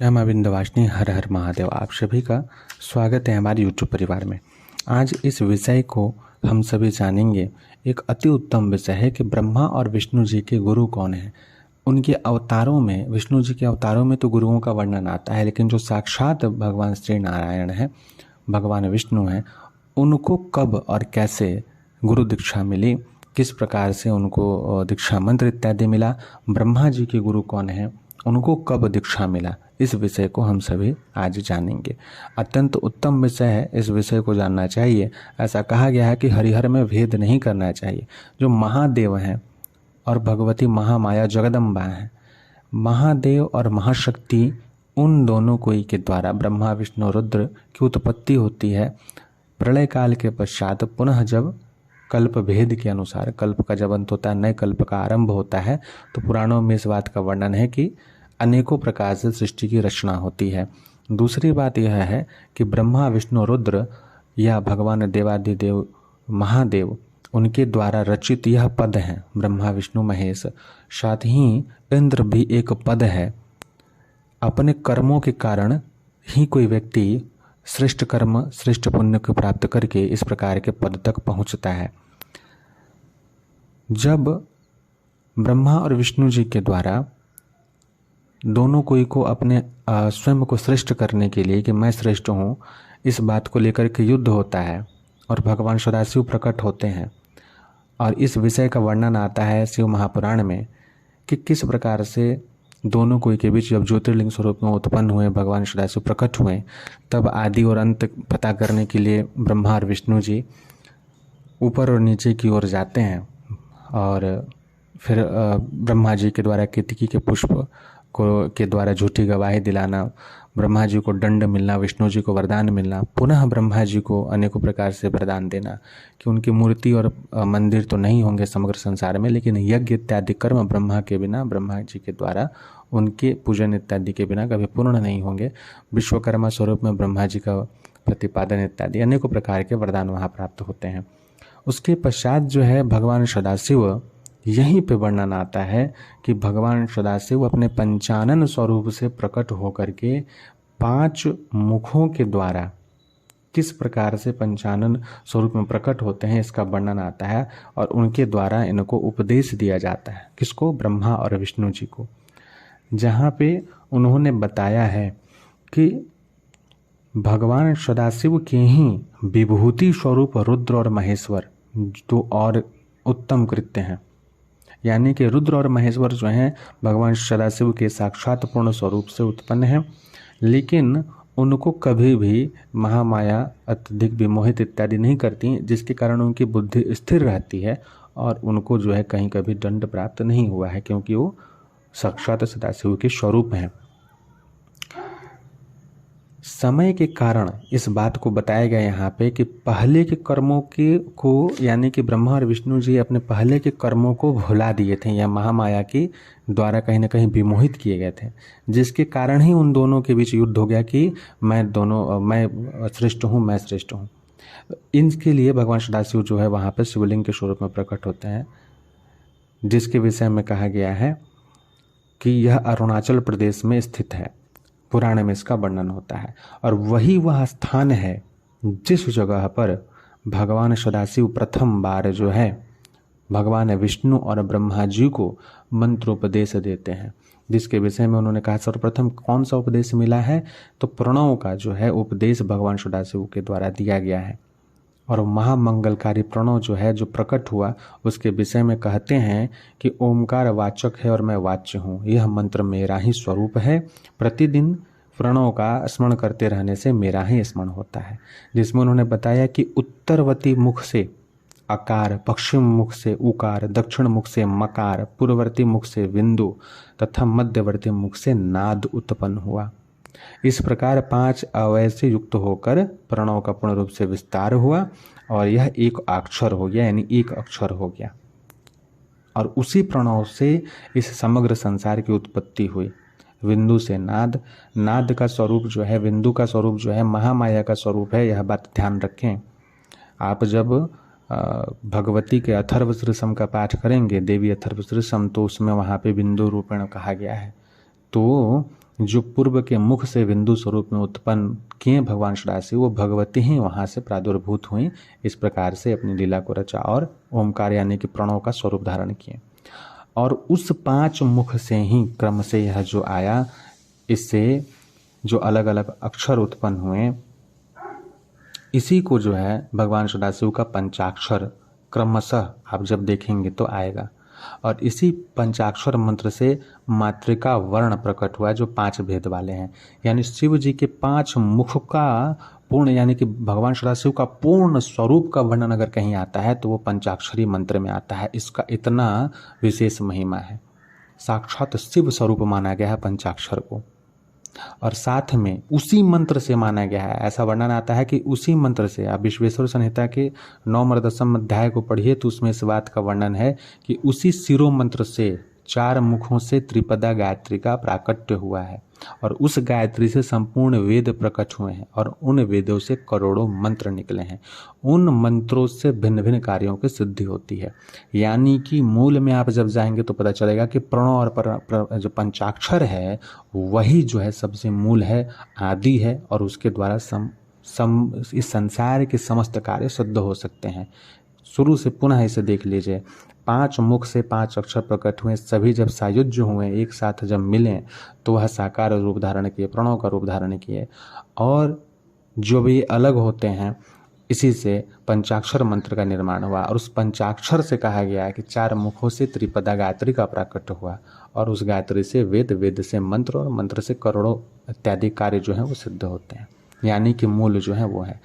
जय मां विंध्यवासिनी, हर हर महादेव। आप सभी का स्वागत है हमारे YouTube परिवार में। आज इस विषय को हम सभी जानेंगे। एक अति उत्तम विषय है कि ब्रह्मा और विष्णु जी के गुरु कौन हैं। उनके अवतारों में, विष्णु जी के अवतारों में तो गुरुओं का वर्णन आता है, लेकिन जो साक्षात भगवान श्री नारायण है, भगवान विष्णु हैं, उनको कब और कैसे गुरु दीक्षा मिली, किस प्रकार से उनको दीक्षा मंत्र इत्यादि मिला, ब्रह्मा जी के गुरु कौन हैं, उनको कब दीक्षा मिला, इस विषय को हम सभी आज जानेंगे। अत्यंत उत्तम विषय है, इस विषय को जानना चाहिए। ऐसा कहा गया है कि हरिहर में भेद नहीं करना चाहिए। जो महादेव हैं और भगवती महामाया जगदम्बा हैं, महादेव और महाशक्ति, उन दोनों को ही के द्वारा ब्रह्मा विष्णु रुद्र की उत्पत्ति होती है। प्रलय काल के पश्चात पुनः जब कल्प भेद के अनुसार, कल्प का जब अंत होता है, नए कल्प का आरंभ होता है, तो पुराणों में इस बात का वर्णन है कि अनेकों प्रकार से सृष्टि की रचना होती है। दूसरी बात यह है कि ब्रह्मा विष्णु रुद्र या भगवान देवादिदेव महादेव, उनके द्वारा रचित यह पद हैं ब्रह्मा विष्णु महेश। साथ ही इंद्र भी एक पद है। अपने कर्मों के कारण ही कोई व्यक्ति श्रेष्ठ कर्म, श्रेष्ठ पुण्य को प्राप्त करके इस प्रकार के पद तक पहुंचता है। जब ब्रह्मा और विष्णु जी के द्वारा दोनों कोई को अपने स्वयं को श्रेष्ठ करने के लिए कि मैं श्रेष्ठ हूँ, इस बात को लेकर के युद्ध होता है और भगवान सदाशिव प्रकट होते हैं। और इस विषय का वर्णन आता है शिव महापुराण में कि किस प्रकार से दोनों कोई के बीच जब ज्योतिर्लिंग स्वरूप में उत्पन्न हुए, भगवान सदाशिव प्रकट हुए, तब आदि और अंत पता करने के लिए ब्रह्मा और विष्णु जी ऊपर और नीचे की ओर जाते हैं। और फिर ब्रह्मा जी के द्वारा केतकी के पुष्प को के द्वारा झूठी गवाही दिलाना, ब्रह्मा जी को दंड मिलना, विष्णु जी को वरदान मिलना, पुनः ब्रह्मा जी को अनेकों प्रकार से वरदान देना कि उनकी मूर्ति और मंदिर तो नहीं होंगे समग्र संसार में, लेकिन यज्ञ इत्यादि कर्म ब्रह्मा के बिना, ब्रह्मा जी के द्वारा उनके पूजन इत्यादि के बिना कभी पूर्ण नहीं होंगे। विश्वकर्मा स्वरूप में ब्रह्मा जी का प्रतिपादन इत्यादि अनेकों प्रकार के वरदान वहाँ प्राप्त होते हैं। उसके पश्चात जो है भगवान सदाशिव, यहीं पे वर्णन आता है कि भगवान सदाशिव अपने पंचानन स्वरूप से प्रकट होकर के 5 मुखों के द्वारा किस प्रकार से पंचानन स्वरूप में प्रकट होते हैं, इसका वर्णन आता है। और उनके द्वारा इनको उपदेश दिया जाता है। किसको? ब्रह्मा और विष्णु जी को। जहाँ पे उन्होंने बताया है कि भगवान सदाशिव के ही विभूति स्वरूप रुद्र और महेश्वर तो और उत्तम कृत्य हैं। यानी कि रुद्र और महेश्वर जो हैं भगवान सदाशिव के साक्षात पूर्ण स्वरूप से उत्पन्न हैं, लेकिन उनको कभी भी महामाया अत्यधिक विमोहित इत्यादि नहीं करती, जिसके कारण उनकी बुद्धि स्थिर रहती है और उनको जो है कहीं कभी दंड प्राप्त नहीं हुआ है, क्योंकि वो साक्षात सदाशिव के स्वरूप हैं। समय के कारण इस बात को बताया गया यहाँ पे कि पहले के कर्मों के को, यानी कि ब्रह्मा और विष्णु जी अपने पहले के कर्मों को भुला दिए थे या महामाया के द्वारा कहीं ना कहीं विमोहित किए गए थे, जिसके कारण ही उन दोनों के बीच युद्ध हो गया कि मैं श्रेष्ठ हूँ, मैं श्रेष्ठ हूँ। इनके लिए भगवान सदाशिव जो है वहाँ पर शिवलिंग के स्वरूप में प्रकट होते हैं, जिसके विषय में कहा गया है कि यह अरुणाचल प्रदेश में स्थित है। पुराण में इसका वर्णन होता है। और वही वह स्थान है जिस जगह पर भगवान सदाशिव प्रथम बार जो है भगवान विष्णु और ब्रह्मा जी को मंत्रोपदेश देते हैं, जिसके विषय में उन्होंने कहा सर्वप्रथम कौन सा उपदेश मिला है, तो प्रणव का जो है उपदेश भगवान सदाशिव के द्वारा दिया गया है। और महामंगलकारी प्रणव जो है, जो प्रकट हुआ, उसके विषय में कहते हैं कि ओमकार वाचक है और मैं वाच्य हूँ, यह मंत्र मेरा ही स्वरूप है। प्रतिदिन प्रणव का स्मरण करते रहने से मेरा ही स्मरण होता है। जिसमें उन्होंने बताया कि उत्तरवर्ती मुख से अकार, पश्चिम मुख से उकार, दक्षिण मुख से मकार, पूर्ववर्ती मुख से बिंदु तथा मध्यवर्ती मुख से नाद उत्पन्न हुआ। इस प्रकार 5 अवयव से युक्त होकर प्रणव का पूर्ण रूप से विस्तार हुआ और यह एक अक्षर हो गया, यानी एक अक्षर हो गया। और उसी प्रणव से इस समग्र संसार की उत्पत्ति हुई। बिंदु से नाद, नाद का स्वरूप जो है, बिंदु का स्वरूप जो है महामाया का स्वरूप है, यह बात ध्यान रखें। आप जब भगवती के अथर्वशीर्षम का पाठ करेंगे, देवी अथर्वशीर्षम, तो उसमें वहाँ पे बिंदु रूपेण कहा गया है। तो जो पूर्व के मुख से बिंदु स्वरूप में उत्पन्न किए भगवान सदाशिव, वो भगवती ही वहाँ से प्रादुर्भूत हुई। इस प्रकार से अपनी लीला को रचा और ओमकार यानी कि प्रणव का स्वरूप धारण किए। और उस 5 मुख से ही क्रम से यह जो आया, इससे जो अलग अलग अक्षर उत्पन्न हुए, इसी को जो है भगवान सदाशिव का पंचाक्षर क्रमशः आप जब देखेंगे तो आएगा। और इसी पंचाक्षर मंत्र से मातृका वर्ण प्रकट हुआ जो 5 भेद वाले हैं। यानी शिव जी के 5 मुख का पूर्ण, यानी कि भगवान सदाशिव का पूर्ण स्वरूप का वर्णन अगर कहीं आता है तो वो पंचाक्षरी मंत्र में आता है। इसका इतना विशेष महिमा है। साक्षात शिव स्वरूप माना गया है पंचाक्षर को। और साथ में उसी मंत्र से माना गया है, ऐसा वर्णन आता है कि उसी मंत्र से, आप विश्वेश्वर संहिता के 9 अध्याय को पढ़िए तो उसमें इस बात का वर्णन है कि उसी शिरो मंत्र से 4 मुखों से त्रिपदा गायत्री का प्राकट्य हुआ है। और उस गायत्री से संपूर्ण वेद प्रकट हुए हैं और उन वेदों से करोड़ों मंत्र निकले हैं। उन मंत्रों से भिन्न भिन्न कार्यों की सिद्धि होती है। यानी कि मूल में आप जब जाएंगे तो पता चलेगा कि प्रणव और जो पंचाक्षर है वही जो है सबसे मूल है, आदि है, और उसके द्वारा इस संसार के समस्त कार्य सिद्ध हो सकते हैं। शुरू से पुनः इसे देख लीजिए। 5 मुख से 5 अक्षर प्रकट हुए, सभी जब सायुज्य हुए, एक साथ जब मिले तो वह साकार रूप धारण किए, प्रणव का रूप धारण किए। और जो भी अलग होते हैं, इसी से पंचाक्षर मंत्र का निर्माण हुआ। और उस पंचाक्षर से कहा गया है कि 4 मुखों से त्रिपदा गायत्री का प्राकट्य हुआ। और उस गायत्री से वेद, वेद से मंत्र, और मंत्र से करोड़ों इत्यादि कार्य जो हैं वो सिद्ध होते हैं। यानी कि मूल जो है वो है।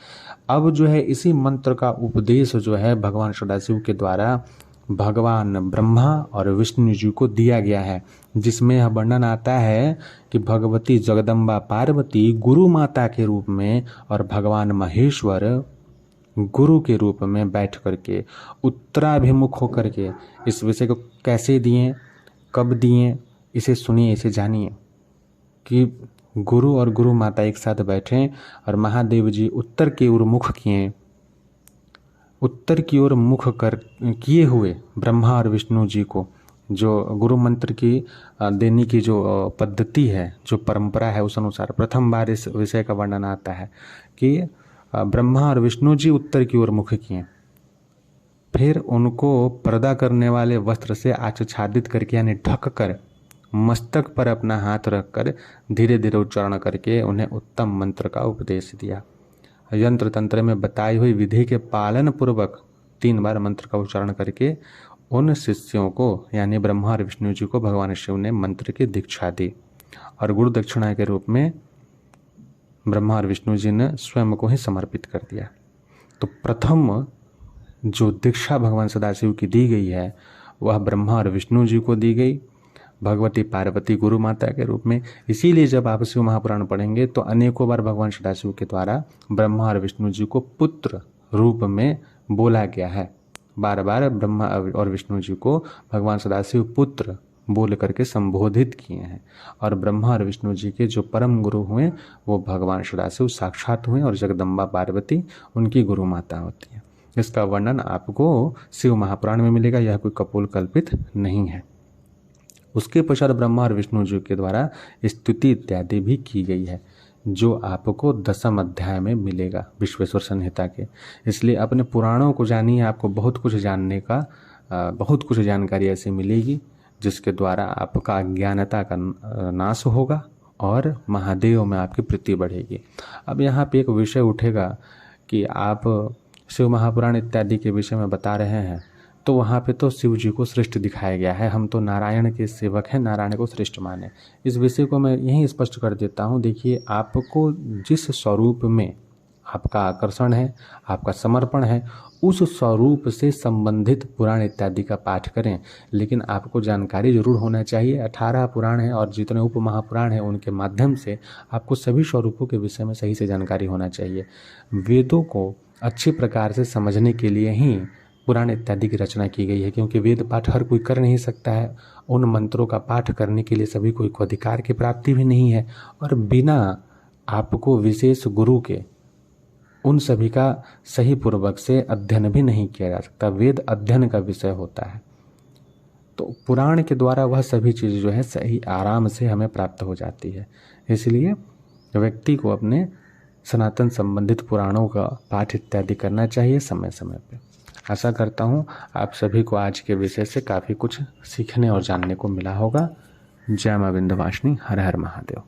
अब जो है इसी मंत्र का उपदेश जो है भगवान सदाशिव के द्वारा भगवान ब्रह्मा और विष्णु जी को दिया गया है, जिसमें यह वर्णन आता है कि भगवती जगदम्बा पार्वती गुरु माता के रूप में और भगवान महेश्वर गुरु के रूप में बैठ करके उत्तराभिमुख होकर के इस विषय को कैसे दिए, कब दिए, इसे सुनिए, इसे जानिए। कि गुरु और गुरु माता एक साथ बैठे और महादेव जी उत्तर की ओर मुख किए, उत्तर की ओर मुख कर किए हुए ब्रह्मा और विष्णु जी को, जो गुरु मंत्र की देने की जो पद्धति है, जो परंपरा है, उस अनुसार प्रथम बार इस विषय का वर्णन आता है कि ब्रह्मा और विष्णु जी उत्तर की ओर मुख किए, फिर उनको पर्दा करने वाले वस्त्र से आच्छादित करके यानी ढक कर मस्तक पर अपना हाथ रखकर धीरे धीरे उच्चारण करके उन्हें उत्तम मंत्र का उपदेश दिया। यंत्र तंत्र में बताई हुई विधि के पालन पूर्वक 3 बार मंत्र का उच्चारण करके उन शिष्यों को यानी ब्रह्मा और विष्णु जी को भगवान शिव ने मंत्र की दीक्षा दी। और गुरु दक्षिणा के रूप में ब्रह्मा और विष्णु जी ने स्वयं को ही समर्पित कर दिया। तो प्रथम जो दीक्षा भगवान सदाशिव की दी गई है वह ब्रह्मा और विष्णु जी को दी गई, भगवती पार्वती गुरु माता के रूप में। इसीलिए जब आप शिव महापुराण पढ़ेंगे तो अनेकों बार भगवान सदाशिव के द्वारा ब्रह्मा और विष्णु जी को पुत्र रूप में बोला गया है। बार बार ब्रह्मा और विष्णु जी को भगवान सदाशिव पुत्र बोल करके संबोधित किए हैं। और ब्रह्मा और विष्णु जी के जो परम गुरु हुए वो भगवान सदाशिव साक्षात हुए और जगदम्बा पार्वती उनकी गुरु माता होती है। इसका वर्णन आपको शिव महापुराण में मिलेगा, यह कोई कपोल कल्पित नहीं है। उसके पश्चात ब्रह्मा और विष्णु जी के द्वारा स्तुति इत्यादि भी की गई है, जो आपको 10वें अध्याय में मिलेगा विश्वेश्वर संहिता के। इसलिए अपने पुराणों को जानिए, आपको बहुत कुछ जानने का बहुत कुछ जानकारी ऐसी मिलेगी जिसके द्वारा आपका अज्ञानता का नाश होगा और महादेव में आपकी प्रीति बढ़ेगी। अब यहाँ पे एक विषय उठेगा कि आप शिव महापुराण इत्यादि के विषय में बता रहे हैं, तो वहाँ पे तो शिव जी को श्रेष्ठ दिखाया गया है, हम तो नारायण के सेवक हैं, नारायण को श्रेष्ठ माने। इस विषय को मैं यहीं स्पष्ट कर देता हूँ। देखिए, आपको जिस स्वरूप में आपका आकर्षण है, आपका समर्पण है, उस स्वरूप से संबंधित पुराण इत्यादि का पाठ करें। लेकिन आपको जानकारी जरूर होना चाहिए। 18 पुराण हैं और जितने उप महापुराण हैं उनके माध्यम से आपको सभी स्वरूपों के विषय में सही से जानकारी होना चाहिए। वेदों को अच्छी प्रकार से समझने के लिए ही पुराण इत्यादि की रचना की गई है, क्योंकि वेद पाठ हर कोई कर नहीं सकता है। उन मंत्रों का पाठ करने के लिए सभी को अधिकार की प्राप्ति भी नहीं है, और बिना आपको विशेष गुरु के उन सभी का सही पूर्वक से अध्ययन भी नहीं किया जा सकता। वेद अध्ययन का विषय होता है। तो पुराण के द्वारा वह सभी चीज़ जो है सही आराम से हमें प्राप्त हो जाती है। इसलिए व्यक्ति को अपने सनातन संबंधित पुराणों का पाठ इत्यादि करना चाहिए समय समय पे। आशा करता हूँ आप सभी को आज के विषय से काफ़ी कुछ सीखने और जानने को मिला होगा। जय मां विंध्यवासिनी। हर हर महादेव।